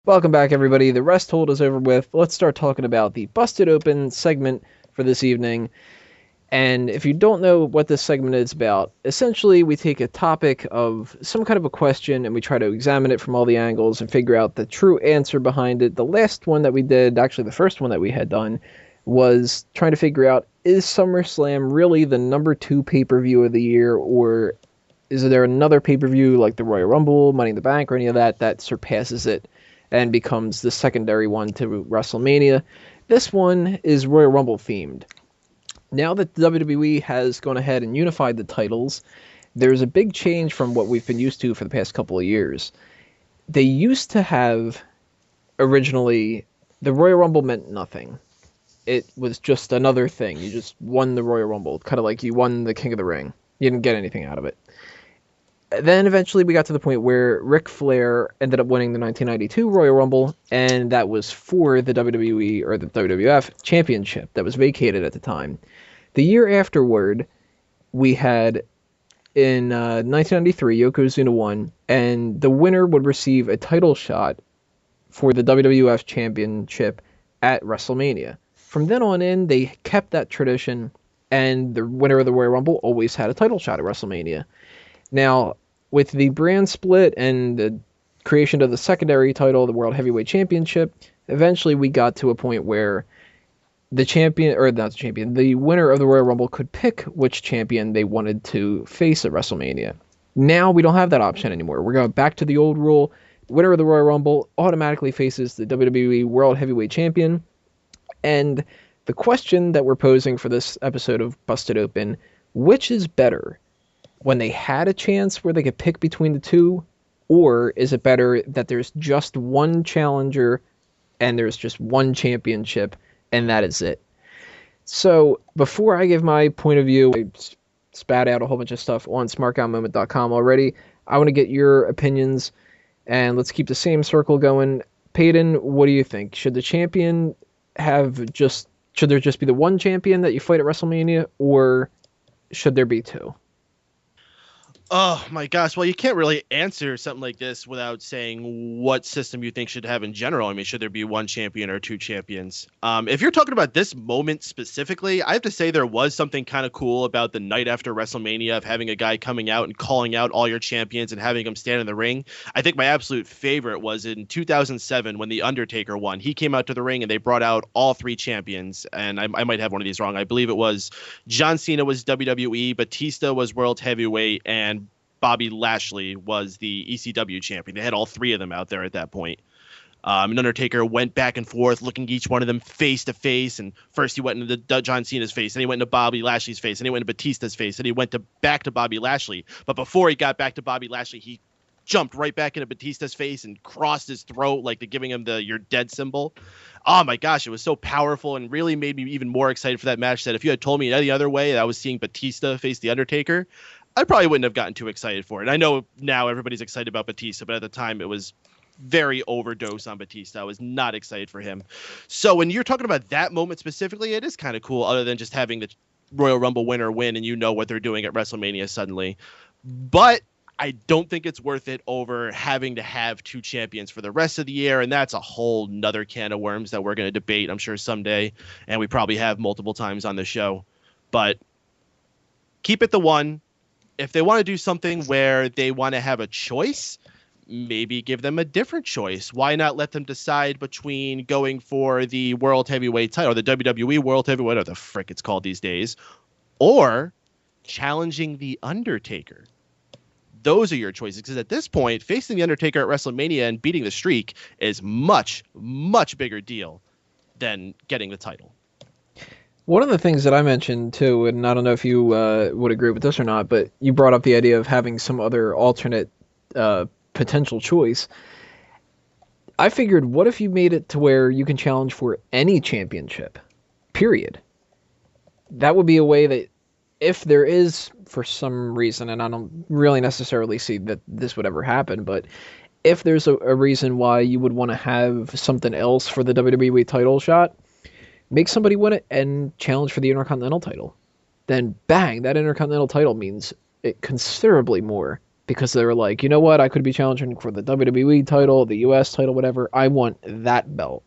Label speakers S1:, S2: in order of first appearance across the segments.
S1: Welcome back, everybody. The rest hold is over with. Let's start talking about the Busted Open segment for this evening. And if you don't know what this segment is about, essentially we take a topic of some kind of a question and we try to examine it from all the angles and figure out the true answer behind it. The last one that we did, actually the first one that we had done, was trying to figure out, is SummerSlam really the number 2 pay-per-view of the year, or is there another pay-per-view like the Royal Rumble, Money in the Bank, or any of that surpasses it and becomes the secondary one to WrestleMania? This one is Royal Rumble themed. Now that WWE has gone ahead and unified the titles, there's a big change from what we've been used to for the past couple of years. They used to have, originally, the Royal Rumble meant nothing. It was just another thing. You just won the Royal Rumble, kind of like you won the King of the Ring. You didn't get anything out of it. Then eventually we got to the point where Ric Flair ended up winning the 1992 Royal Rumble, and that was for the WWE or the WWF Championship that was vacated at the time. The year afterward, we had in 1993, Yokozuna won, and the winner would receive a title shot for the WWF Championship at WrestleMania. From then on in, they kept that tradition, and the winner of the Royal Rumble always had a title shot at WrestleMania. Now, with the brand split and the creation of the secondary title, the World Heavyweight Championship, eventually we got to a point where the champion, or not the champion, the winner of the Royal Rumble could pick which champion they wanted to face at WrestleMania. Now we don't have that option anymore. We're going back to the old rule. The winner of the Royal Rumble automatically faces the WWE World Heavyweight Champion. And the question that we're posing for this episode of Busted Open, which is better? When they had a chance where they could pick between the two, or is it better that there's just one challenger and there's just one championship and that is it? So before I give my point of view, I spat out a whole bunch of stuff on smarkoutmoment.com already. I want to get your opinions, and let's keep the same circle going. Peyton, what do you think? Should the champion should there just be the one champion that you fight at WrestleMania, or should there be two?
S2: Oh my gosh. Well, you can't really answer something like this without saying what system you think should have in general. I mean, should there be one champion or two champions? If you're talking about this moment specifically, I have to say there was something kind of cool about the night after WrestleMania of having a guy coming out and calling out all your champions and having them stand in the ring. I think my absolute favorite was in 2007 when The Undertaker won. He came out to the ring and they brought out all three champions. And I might have one of these wrong. I believe it was John Cena was WWE, Batista was World Heavyweight, and Bobby Lashley was the ECW champion. They had all three of them out there at that point. And Undertaker went back and forth, looking each one of them face to face. And first he went into John Cena's face, then he went into Bobby Lashley's face, then he went into Batista's face, then he went back to Bobby Lashley. But before he got back to Bobby Lashley, he jumped right back into Batista's face and crossed his throat, like giving him the "you're dead" symbol. Oh my gosh, it was so powerful and really made me even more excited for that match. That if you had told me any other way that I was seeing Batista face the Undertaker, I probably wouldn't have gotten too excited for it. I know now everybody's excited about Batista, but at the time it was very overdose on Batista. I was not excited for him. So when you're talking about that moment specifically, it is kind of cool, other than just having the Royal Rumble winner win and you know what they're doing at WrestleMania suddenly. But I don't think it's worth it over having to have two champions for the rest of the year, and that's a whole nother can of worms that we're going to debate, I'm sure, someday, and we probably have multiple times on the show. But keep it the one. If they want to do something where they want to have a choice, maybe give them a different choice. Why not let them decide between going for the World Heavyweight title, or the WWE World Heavyweight, whatever the frick it's called these days, or challenging The Undertaker? Those are your choices, because at this point, facing The Undertaker at WrestleMania and beating the streak is much, much bigger deal than getting the title.
S1: One of the things that I mentioned too, and I don't know if you would agree with this or not, but you brought up the idea of having some other alternate potential choice. I figured, what if you made it to where you can challenge for any championship, period? That would be a way that if there is, for some reason, and I don't really necessarily see that this would ever happen, but if there's a reason why you would want to have something else for the WWE title shot, make somebody win it and challenge for the Intercontinental title. Then bang, that Intercontinental title means it considerably more because they were like, you know what, I could be challenging for the WWE title, the US title, whatever. I want that belt.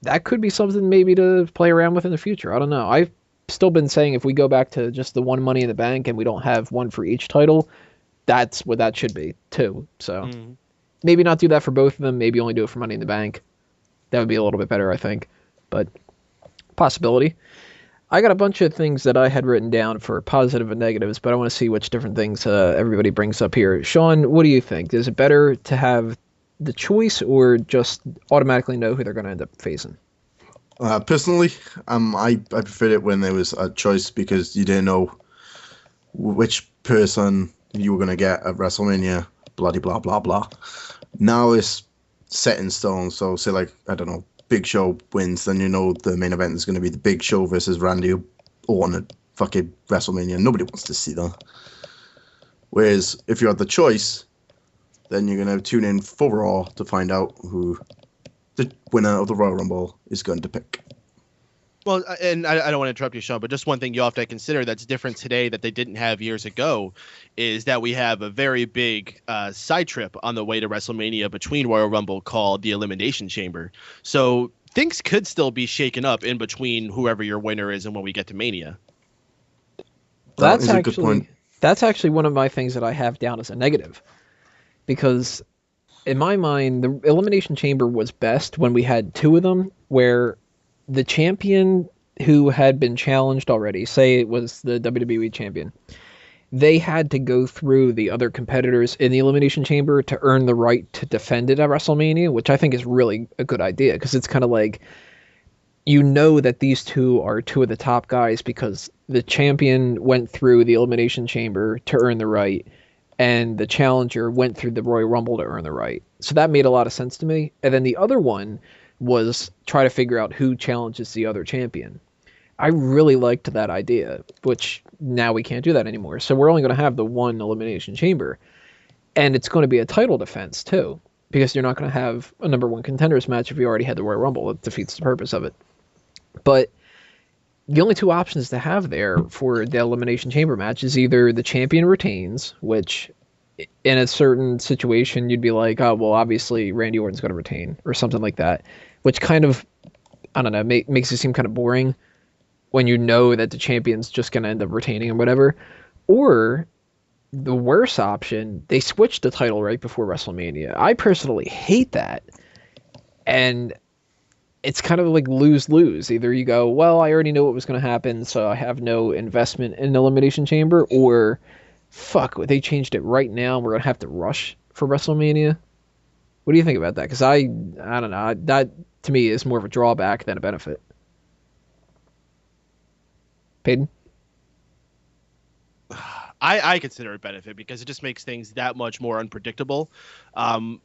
S1: That could be something maybe to play around with in the future. I don't know. I've still been saying if we go back to just the one Money in the Bank and we don't have one for each title, that's what that should be too. So maybe not do that for both of them. Maybe only do it for Money in the Bank. That would be a little bit better, I think. But possibility. I got a bunch of things that I had written down for positive and negatives, but I want to see which different things everybody brings up here. Sean, what do you think? Is it better to have the choice or just automatically know who they're going to end up facing?
S3: Personally, I preferred it when there was a choice because you didn't know which person you were going to get at WrestleMania, bloody blah, blah, blah. Now it's set in stone, so say like, I don't know, Big Show wins, then you know the main event is going to be the Big Show versus Randy Orton at fucking WrestleMania. Nobody wants to see that. Whereas if you had the choice, then you're going to tune in for Raw to find out who the winner of the Royal Rumble is going to pick.
S2: Well, and I don't want to interrupt you, Sean, but just one thing you have to consider that's different today that they didn't have years ago is that we have a very big side trip on the way to WrestleMania between Royal Rumble called the Elimination Chamber. So things could still be shaken up in between whoever your winner is and when we get to Mania.
S1: That's a good point. That's actually one of my things that I have down as a negative. Because in my mind, the Elimination Chamber was best when we had two of them where the champion who had been challenged already, say it was the WWE champion, they had to go through the other competitors in the Elimination Chamber to earn the right to defend it at WrestleMania, which I think is really a good idea because it's kind of like, you know that these two are two of the top guys because the champion went through the Elimination Chamber to earn the right, and the challenger went through the Royal Rumble to earn the right. So that made a lot of sense to me. And then the other one was try to figure out who challenges the other champion. I really liked that idea, which now we can't do that anymore. So we're only going to have the one Elimination Chamber. And it's going to be a title defense, too, because you're not going to have a number one contenders match if you already had the Royal Rumble. It defeats the purpose of it. But the only two options to have there for the Elimination Chamber match is either the champion retains, which in a certain situation you'd be like, oh, well, obviously Randy Orton's going to retain, or something like that, which kind of, I don't know, makes it seem kind of boring when you know that the champion's just going to end up retaining or whatever. Or the worst option, they switch the title right before WrestleMania. I personally hate that. And it's kind of like lose-lose. Either you go, well, I already know what was going to happen, so I have no investment in Elimination Chamber, or fuck, they changed it right now, we're going to have to rush for WrestleMania. What do you think about that? Because I don't know, that to me is more of a drawback than a benefit. Peyton?
S2: I consider it a benefit because it just makes things that much more unpredictable.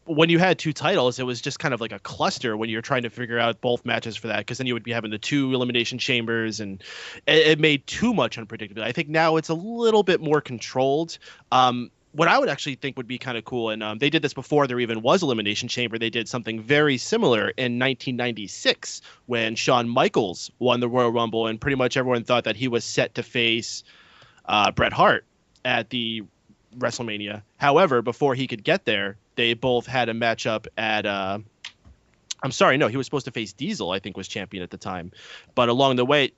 S2: When you had two titles, it was just kind of like a cluster when you're trying to figure out both matches for that, because then you would be having the two Elimination Chambers, and it made too much unpredictability. I think now it's a little bit more controlled. What I would actually think would be kind of cool, and they did this before there even was Elimination Chamber. They did something very similar in 1996 when Shawn Michaels won the Royal Rumble, and pretty much everyone thought that he was set to face Bret Hart at the WrestleMania. However, before he could get there, they both had a matchup at I'm sorry, no, he was supposed to face Diesel, I think was champion at the time. But along the way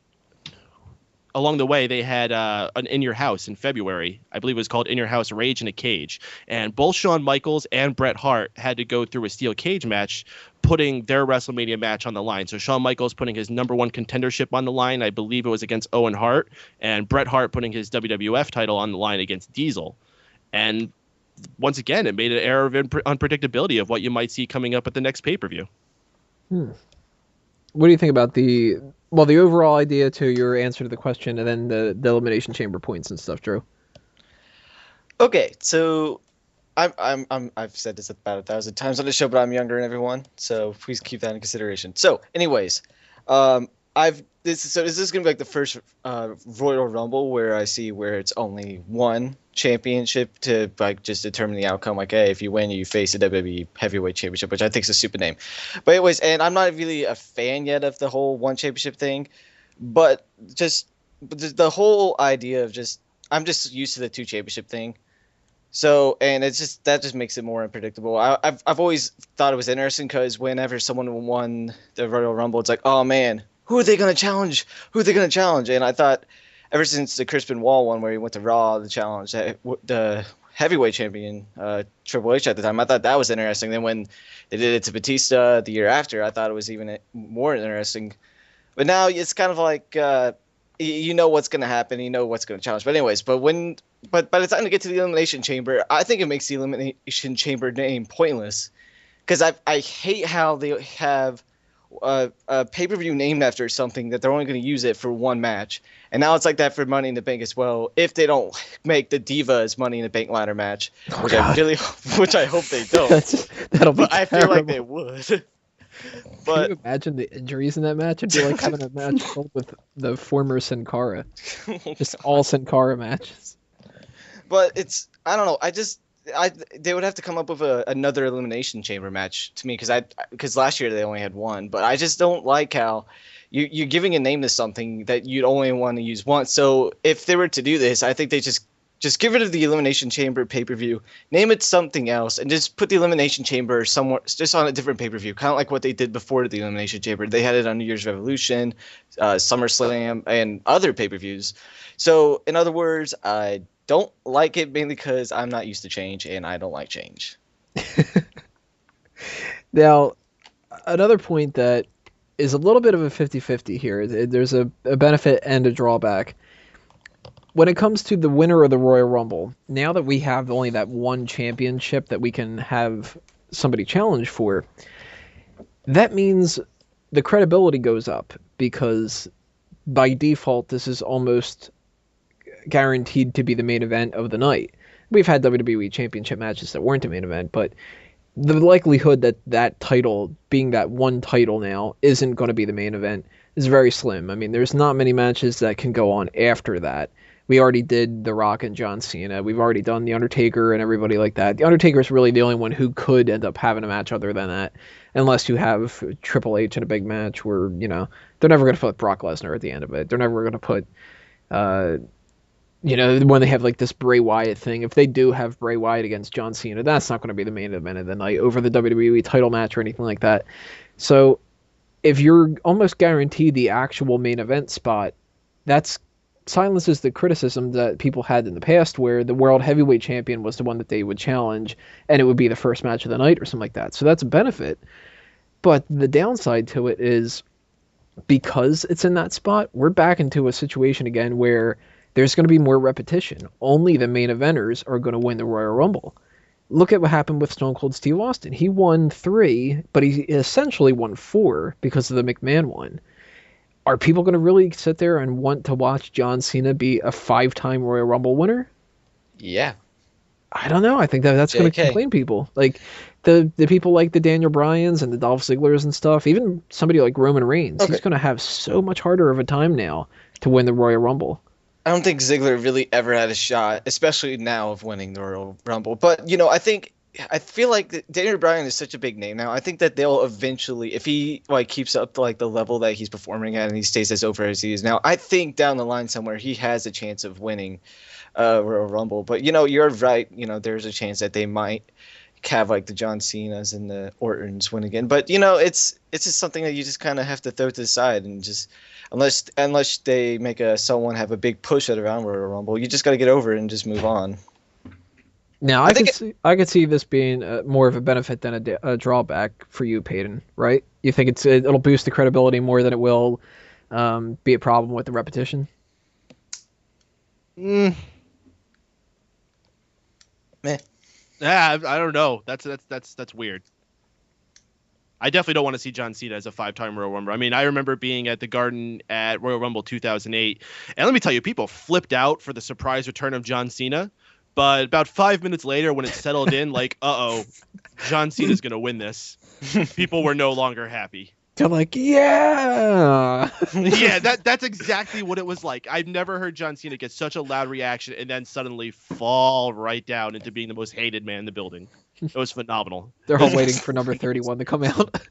S2: they had an In Your House in February. I believe it was called In Your House Rage in a Cage. And both Shawn Michaels and Bret Hart had to go through a steel cage match, putting their WrestleMania match on the line. So Shawn Michaels putting his number one contendership on the line. I believe it was against Owen Hart. And Bret Hart putting his WWF title on the line against Diesel. And once again, it made an air of unpredictability of what you might see coming up at the next pay-per-view.
S1: What do you think about the overall idea to your answer to the question, and then the Elimination Chamber points and stuff, Drew?
S4: Okay, so I've said this about 1,000 times on the show, but I'm younger than everyone, so please keep that in consideration. So, anyways, is this gonna be like the first Royal Rumble where I see where it's only one championship to like just determine the outcome? Like, hey, if you win, you face the WWE Heavyweight Championship, which I think is a stupid name. But anyways, and I'm not really a fan yet of the whole one championship thing, but just the whole idea of I'm just used to the two championship thing. So, and it's just that just makes it more unpredictable. I've always thought it was interesting because whenever someone won the Royal Rumble, it's like, oh man, who are they gonna challenge? Who are they gonna challenge? And I thought ever since the Crispin Wall one where he went to Raw, the challenge, the heavyweight champion Triple H at the time, I thought that was interesting. Then when they did it to Batista the year after, I thought it was even more interesting. But now it's kind of like you know what's going to happen, you know what's going to challenge. But anyways, but by the time they get to the Elimination Chamber, I think it makes the Elimination Chamber name pointless because I hate how they have a pay-per-view named after something that they're only going to use it for one match. And now it's like that for Money in the Bank as well. If they don't make the Divas Money in the Bank ladder match, which I hope they don't.
S1: That'll be
S4: but I feel like they would. But
S1: can you imagine the injuries in that match? It'd be like having a match filled with the former Sin Cara. Just all Sin Cara matches.
S4: But I don't know. They would have to come up with another Elimination Chamber match to me because last year they only had one. But I just don't like how you're giving a name to something that you'd only want to use once. So if they were to do this, I think they just get rid of the Elimination Chamber pay-per-view, name it something else, and just put the Elimination Chamber somewhere, just on a different pay-per-view, kind of like what they did before the Elimination Chamber. They had it on New Year's Revolution, SummerSlam, and other pay-per-views. So, in other words, I don't like it mainly because I'm not used to change, and I don't like change.
S1: Now, another point that is a little bit of a 50-50 here. There's a benefit and a drawback. When it comes to the winner of the Royal Rumble, now that we have only that one championship that we can have somebody challenge for, that means the credibility goes up because by default, this is almost guaranteed to be the main event of the night. We've had WWE Championship matches that weren't a main event, but the likelihood that that title, being that one title now, isn't going to be the main event is very slim. I mean, there's not many matches that can go on after that. We already did The Rock and John Cena. We've already done The Undertaker and everybody like that. The Undertaker is really the only one who could end up having a match other than that, unless you have Triple H in a big match where, you know, they're never going to put Brock Lesnar at the end of it. They're never going to put, you know, when they have like this Bray Wyatt thing. If they do have Bray Wyatt against John Cena, that's not going to be the main event of the night over the WWE title match or anything like that. So if you're almost guaranteed the actual main event spot, that's silences the criticism that people had in the past where the World Heavyweight Champion was the one that they would challenge and it would be the first match of the night or something like that. So that's a benefit. But the downside to it is because it's in that spot, we're back into a situation again where there's going to be more repetition. Only the main eventers are going to win the Royal Rumble. Look at what happened with Stone Cold Steve Austin. He won 3, but he essentially won 4 because of the McMahon one. Are people going to really sit there and want to watch John Cena be a 5-time Royal Rumble winner?
S4: Yeah.
S1: I don't know. I think that's going to complain people. Like the people like the Daniel Bryans and the Dolph Zigglers and stuff, even somebody like Roman Reigns, he's going to have so much harder of a time now to win the Royal Rumble.
S4: I don't think Ziggler really ever had a shot, especially now, of winning the Royal Rumble. But, you know, I feel like Daniel Bryan is such a big name now. I think that they'll eventually, if he keeps up to the level that he's performing at and he stays as over as he is now, I think down the line somewhere he has a chance of winning Royal Rumble. But, you know, you're right. You know, there's a chance that they might have the John Cenas and the Ortons win again. But, you know, it's just something that you just kind of have to throw to the side and just unless they make someone have a big push at around Royal Rumble, you just got to get over it and just move on.
S1: Now, I could see this being more of a benefit than a drawback for you, Peyton, right? You think it'll boost the credibility more than it will be a problem with the repetition?
S2: Meh. Yeah, I don't know. That's weird. I definitely don't want to see John Cena as a 5-time Royal Rumble. I mean, I remember being at the Garden at Royal Rumble 2008, and let me tell you, people flipped out for the surprise return of John Cena. But about 5 minutes later, when it settled in, John Cena's going to win this, people were no longer happy.
S1: They're like, yeah.
S2: Yeah, that's exactly what it was like. I've never heard John Cena get such a loud reaction and then suddenly fall right down into being the most hated man in the building. It was phenomenal.
S1: They're all waiting for number 31 to come out.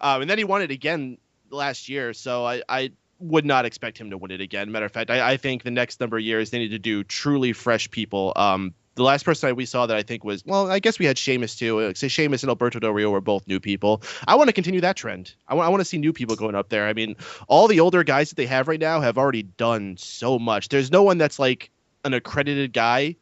S2: And then he won it again last year, so I would not expect him to win it again. Matter of fact, I think the next number of years they need to do truly fresh people. The last person we saw that I think was, well, I guess we had Sheamus too. So Sheamus and Alberto Del Rio were both new people. I want to continue that trend. I want to see new people going up there. I mean, all the older guys that they have right now have already done so much. There's no one that's like an accredited guy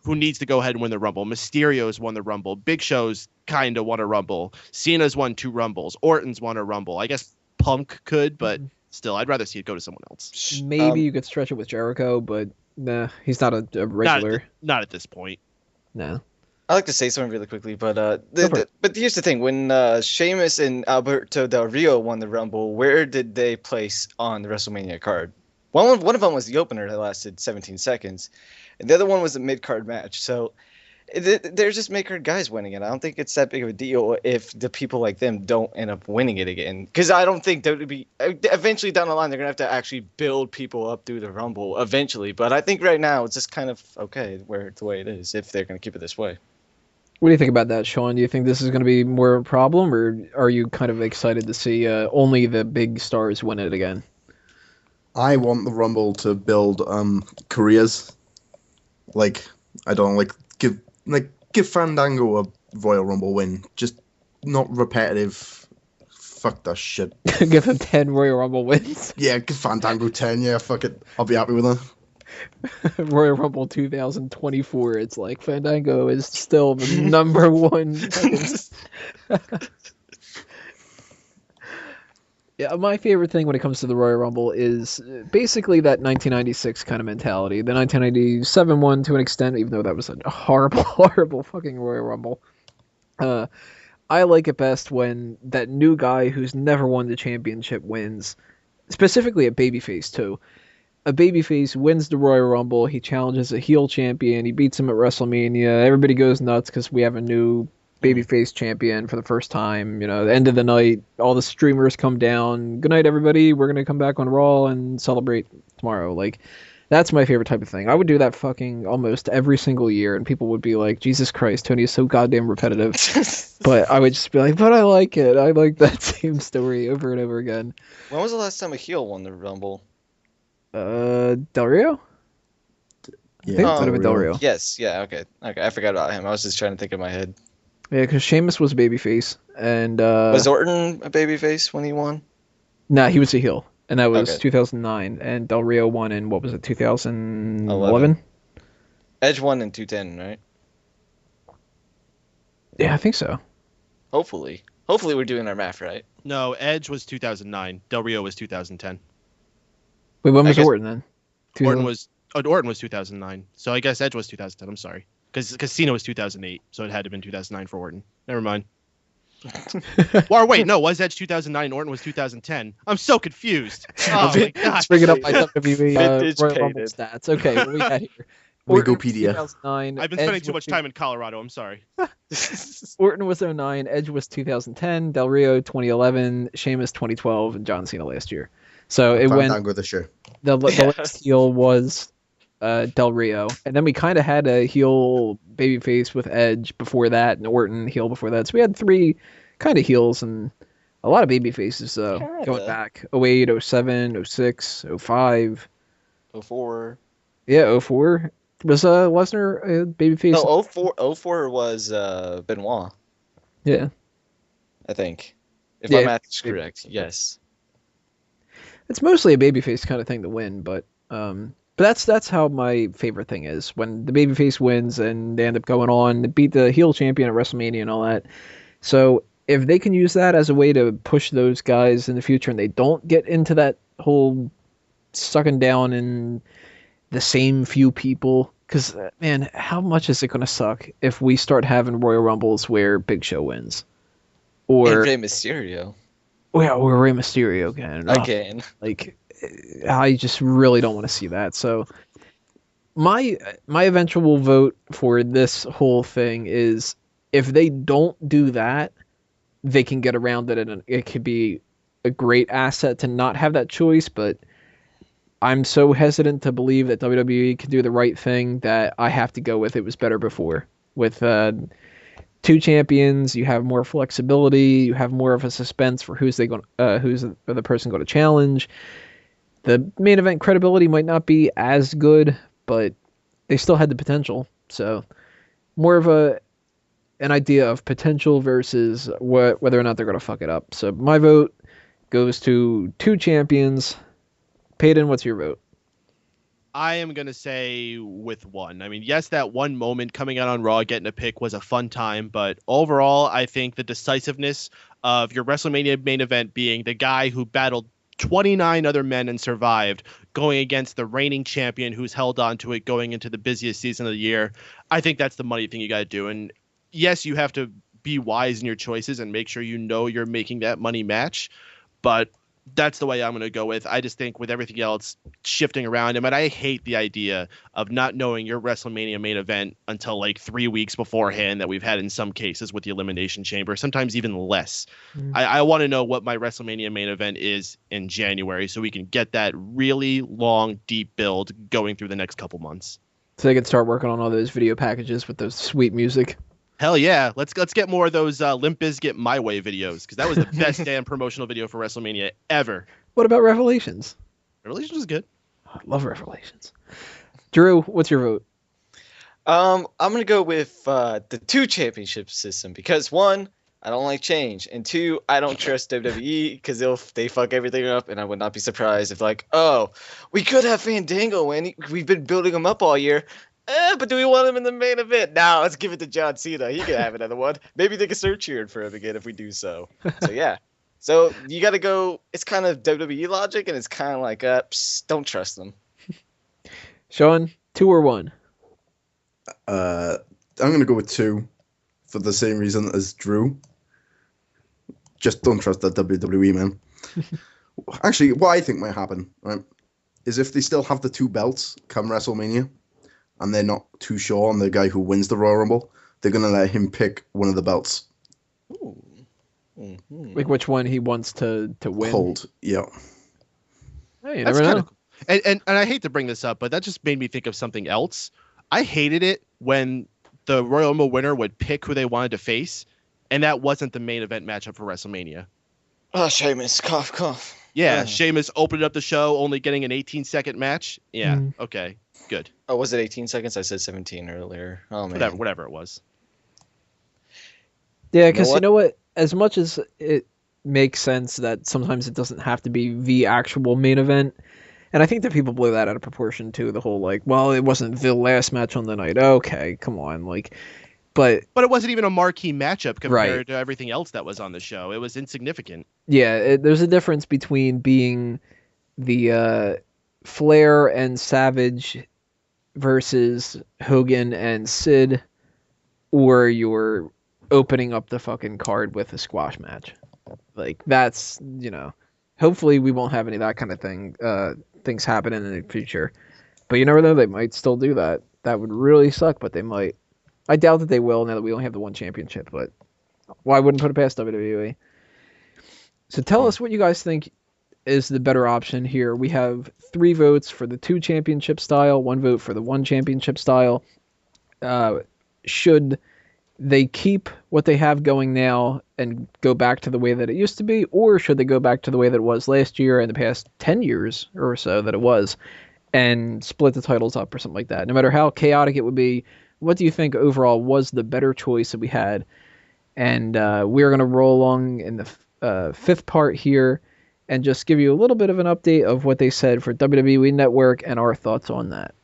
S2: who needs to go ahead and win the Rumble. Mysterio's won the Rumble. Big Show's kind of won a Rumble. Cena's won 2 Rumbles. Orton's won a Rumble. I guess Punk could, but still, I'd rather see it go to someone else.
S1: Maybe you could stretch it with Jericho, but nah, he's not a regular.
S2: Not at this point.
S1: No.
S4: I'd like to say something really quickly, but but here's the thing: when Sheamus and Alberto Del Rio won the Rumble, where did they place on the WrestleMania card? One of them was the opener that lasted 17 seconds, and the other one was a mid-card match. So they're just mid-card guys winning it. I don't think it's that big of a deal if the people like them don't end up winning it again. Because I don't think WWE eventually down the line they're gonna have to actually build people up through the Rumble eventually. But I think right now it's just kind of okay where the way it is if they're gonna keep it this way.
S1: What do you think about that, Sean? Do you think this is going to be more of a problem, or are you kind of excited to see only the big stars win it again?
S3: I want the Rumble to build careers. Like, I don't give Fandango a Royal Rumble win. Just not repetitive. Fuck that shit.
S1: Give him 10 Royal Rumble wins.
S3: Yeah, give Fandango 10. Yeah, fuck it. I'll be happy with that.
S1: Royal Rumble 2024. It's like Fandango is still the number one. Yeah, my favorite thing when it comes to the Royal Rumble is basically that 1996 kind of mentality. The 1997 one to an extent, even though that was a horrible, horrible fucking Royal Rumble. I like it best when that new guy who's never won the championship wins, specifically a babyface too. A babyface wins the Royal Rumble, he challenges a heel champion, he beats him at WrestleMania, everybody goes nuts because we have a new babyface champion for the first time. You know, the end of the night, all the streamers come down. Good night, everybody. We're gonna come back on Raw and celebrate tomorrow. Like, that's my favorite type of thing. I would do that fucking almost every single year, and people would be like, "Jesus Christ, Tony is so goddamn repetitive." But I would just be like, "But I like it. I like that same story over and over again."
S4: When was the last time a heel won the Rumble?
S1: Del Rio. I think it might have been Del Rio.
S4: Yes, yeah, okay. I forgot about him. I was just trying to think in my head.
S1: Yeah, because Sheamus was a babyface, and
S4: was Orton a babyface when he won?
S1: Nah, he was a heel, and that was 2009. And Del Rio won in what was it, 2011?
S4: Edge won in 2010, right?
S1: Yeah, I think so.
S4: Hopefully we're doing our math right.
S2: No, Edge was 2009. Del Rio was 2010.
S1: Wait, when was Orton then?
S2: Orton was 2009. So I guess Edge was 2010. I'm sorry. Because Cena was 2008, so it had to have been 2009 for Orton. Never mind. Or wait, no, was Edge 2009? Orton was 2010. I'm so confused. Oh my god!
S1: Let's bring it up my WWE Royal Rumble stats. Okay, what we got here?
S3: Wikipedia.
S1: 2009.
S2: I've been spending too much time in Colorado. I'm sorry.
S1: Orton was 2009, Edge was 2010, Del Rio 2011, Sheamus 2012, and John Cena last year. So it went. The last heel was Del Rio, and then we kind of had a heel babyface with Edge before that, and Orton heel before that. So we had 3 kind of heels and a lot of babyfaces going back 08, 07, 06, 05,
S4: 04.
S1: Yeah, 04 was Lesnar a babyface?
S4: No, 04 was Benoit.
S1: Yeah,
S4: I think if my math is correct. Yes,
S1: it's mostly a babyface kind of thing to win, but that's how my favorite thing is, when the babyface wins and they end up going on to beat the heel champion at WrestleMania and all that. So if they can use that as a way to push those guys in the future and they don't get into that whole sucking down in the same few people, because, man, how much is it going to suck if we start having Royal Rumbles where Big Show wins? Or
S4: Rey Mysterio.
S1: Or Rey Mysterio again.
S4: Again.
S1: I just really don't want to see that. So my eventual vote for this whole thing is, if they don't do that, they can get around it, and it could be a great asset to not have that choice. But I'm so hesitant to believe that WWE can do the right thing that I have to go with it was better before. With 2 champions, you have more flexibility, you have more of a suspense for who's the person going to challenge. the main event credibility might not be as good, but they still had the potential. So more of an idea of potential versus whether or not they're going to fuck it up. So my vote goes to 2 champions. Peyton, what's your vote?
S2: I am going to say with 1. I mean, yes, that one moment coming out on Raw, getting a pick was a fun time, but overall, I think the decisiveness of your WrestleMania main event being the guy who battled 29 other men and survived, going against the reigning champion who's held on to it going into the busiest season of the year. I think that's the money thing you got to do. And yes, you have to be wise in your choices and make sure you know you're making that money match, but that's the way I'm going to go with. I just think with everything else shifting around him, and I hate the idea of not knowing your WrestleMania main event until like 3 weeks beforehand that we've had in some cases with the Elimination Chamber, sometimes even less. I want to know what my WrestleMania main event is in January so we can get that really long, deep build going through the next couple months.
S1: So they can start working on all those video packages with those sweet music.
S2: Hell yeah. Let's get more of those Limp Bizkit My Way videos, because that was the best damn promotional video for WrestleMania ever.
S1: What about Revelations?
S2: Revelations is good.
S1: I love Revelations. Drew, what's your vote?
S4: I'm gonna go with the 2 championship system because 1, I don't like change, and 2, I don't trust WWE because they fuck everything up, and I would not be surprised if like, oh, we could have Fandango and we've been building him up all year. But do we want him in the main event? Now let's give it to John Cena. He can have another one. Maybe they can start cheering for him again if we do so. So yeah. So you got to go. It's kind of WWE logic, and it's kind of like, don't trust them.
S1: Sean, 2 or 1?
S3: I'm gonna go with 2, for the same reason as Drew. Just don't trust that WWE man. Actually, what I think might happen, right, is if they still have the 2 belts come WrestleMania, and they're not too sure on the guy who wins the Royal Rumble, they're going to let him pick one of the belts.
S4: Ooh. Mm-hmm.
S1: Like which one he wants to win?
S3: Hold, yeah.
S1: Oh, you
S2: That's
S1: never know.
S2: cool. And I hate to bring this up, but that just made me think of something else. I hated it when the Royal Rumble winner would pick who they wanted to face, and that wasn't the main event matchup for WrestleMania.
S4: Oh, Sheamus, cough, cough.
S2: Yeah, Sheamus opened up the show, only getting an 18-second match. Yeah, okay, good.
S4: Oh, was it 18 seconds? I said 17 earlier. Oh, man.
S2: Whatever it was.
S1: Yeah, because you know what? As much as it makes sense that sometimes it doesn't have to be the actual main event, and I think that people blow that out of proportion too. The whole like, well, it wasn't the last match on the night. Okay, come on, like, but
S2: it wasn't even a marquee matchup compared to everything else that was on the show. It was insignificant.
S1: Yeah, there's a difference between being the Flair and Savage versus Hogan and Sid, or you're opening up the fucking card with a squash match. Like, that's, hopefully we won't have any of that kind of things happen in the future. But you never know, they might still do that. That would really suck, but they might. I doubt that they will now that we only have the 1 championship, but I wouldn't put it past WWE. So tell us what you guys think is the better option here. We have 3 votes for the 2 championship style, 1 vote for the 1 championship style. Should they keep what they have going now and go back to the way that it used to be, or should they go back to the way that it was last year and the past 10 years or so that it was, and split the titles up or something like that? No matter how chaotic it would be, what do you think overall was the better choice that we had? And we're going to roll along in the 5th part here and just give you a little bit of an update of what they said for WWE Network and our thoughts on that.